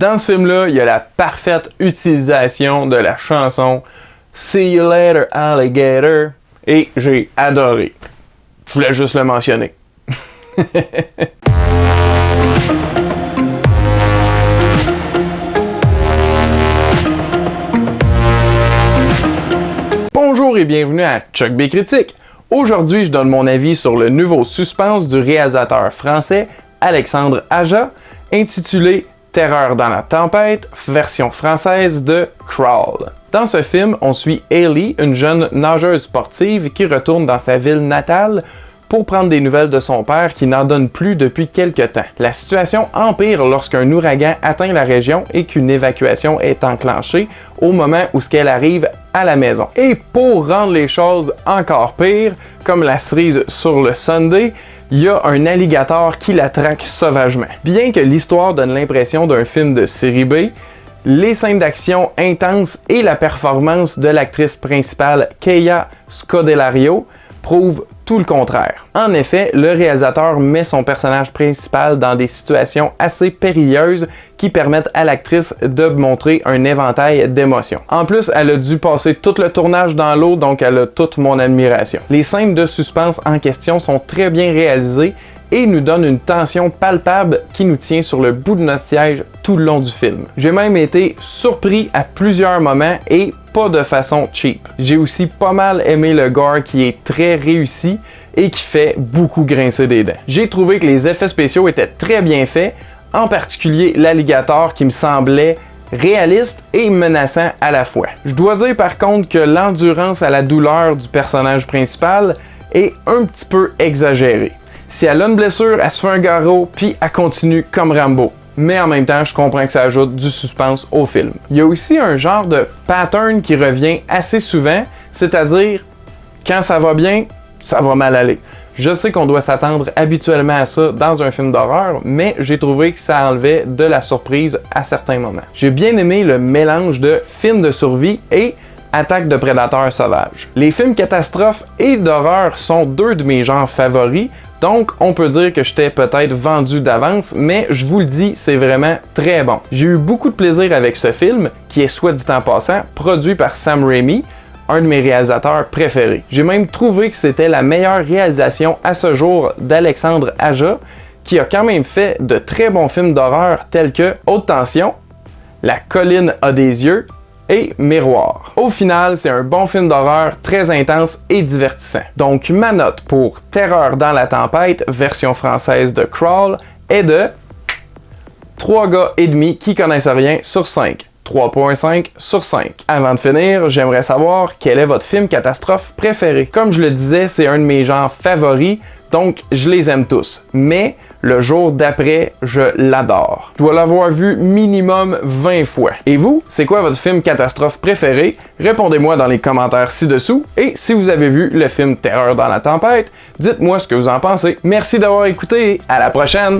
Dans ce film-là, il y a la parfaite utilisation de la chanson See You Later Alligator et j'ai adoré. Je voulais juste le mentionner. Bonjour et bienvenue à Chuck B Critique. Aujourd'hui, je donne mon avis sur le nouveau suspense du réalisateur français Alexandre Aja, intitulé Terreur dans la tempête, version française de Crawl. Dans ce film, on suit Hailey, une jeune nageuse sportive qui retourne dans sa ville natale pour prendre des nouvelles de son père qui n'en donne plus depuis quelque temps. La situation empire lorsqu'un ouragan atteint la région et qu'une évacuation est enclenchée au moment où elle arrive à la maison. Et pour rendre les choses encore pires, comme la cerise sur le sundae, il y a un alligator qui la traque sauvagement. Bien que l'histoire donne l'impression d'un film de série B, les scènes d'action intenses et la performance de l'actrice principale Keia Scodelario prouvent tout le contraire. En effet, le réalisateur met son personnage principal dans des situations assez périlleuses qui permettent à l'actrice de montrer un éventail d'émotions. En plus, elle a dû passer tout le tournage dans l'eau, donc elle a toute mon admiration. Les scènes de suspense en question sont très bien réalisées et nous donnent une tension palpable qui nous tient sur le bout de notre siège tout le long du film. J'ai même été surpris à plusieurs moments et pas de façon cheap. J'ai aussi pas mal aimé le gore qui est très réussi et qui fait beaucoup grincer des dents. J'ai trouvé que les effets spéciaux étaient très bien faits, en particulier l'alligator qui me semblait réaliste et menaçant à la fois. Je dois dire par contre que l'endurance à la douleur du personnage principal est un petit peu exagérée. Si elle a une blessure, elle se fait un garrot, puis elle continue comme Rambo. Mais en même temps, je comprends que ça ajoute du suspense au film. Il y a aussi un genre de pattern qui revient assez souvent, c'est-à-dire, quand ça va bien, ça va mal aller. Je sais qu'on doit s'attendre habituellement à ça dans un film d'horreur, mais j'ai trouvé que ça enlevait de la surprise à certains moments. J'ai bien aimé le mélange de film de survie et attaque de prédateurs sauvages. Les films catastrophes et d'horreur sont deux de mes genres favoris, donc on peut dire que j'étais peut-être vendu d'avance, mais je vous le dis, c'est vraiment très bon. J'ai eu beaucoup de plaisir avec ce film, qui est soit dit en passant, produit par Sam Raimi, un de mes réalisateurs préférés. J'ai même trouvé que c'était la meilleure réalisation à ce jour d'Alexandre Aja, qui a quand même fait de très bons films d'horreur tels que Haute Tension, La colline a des yeux, et Miroir. Au final, c'est un bon film d'horreur très intense et divertissant. Donc ma note pour Terreur dans la tempête, version française de Crawl, est de 3 gars et demi qui connaissent rien sur 5. 3.5 sur 5. Avant de finir, j'aimerais savoir quel est votre film catastrophe préféré. Comme je le disais, c'est un de mes genres favoris, donc je les aime tous. Mais le jour d'après, je l'adore. Je dois l'avoir vu minimum 20 fois. Et vous, c'est quoi votre film catastrophe préféré? Répondez-moi dans les commentaires ci-dessous. Et si vous avez vu le film Terreur dans la tempête, dites-moi ce que vous en pensez. Merci d'avoir écouté et à la prochaine!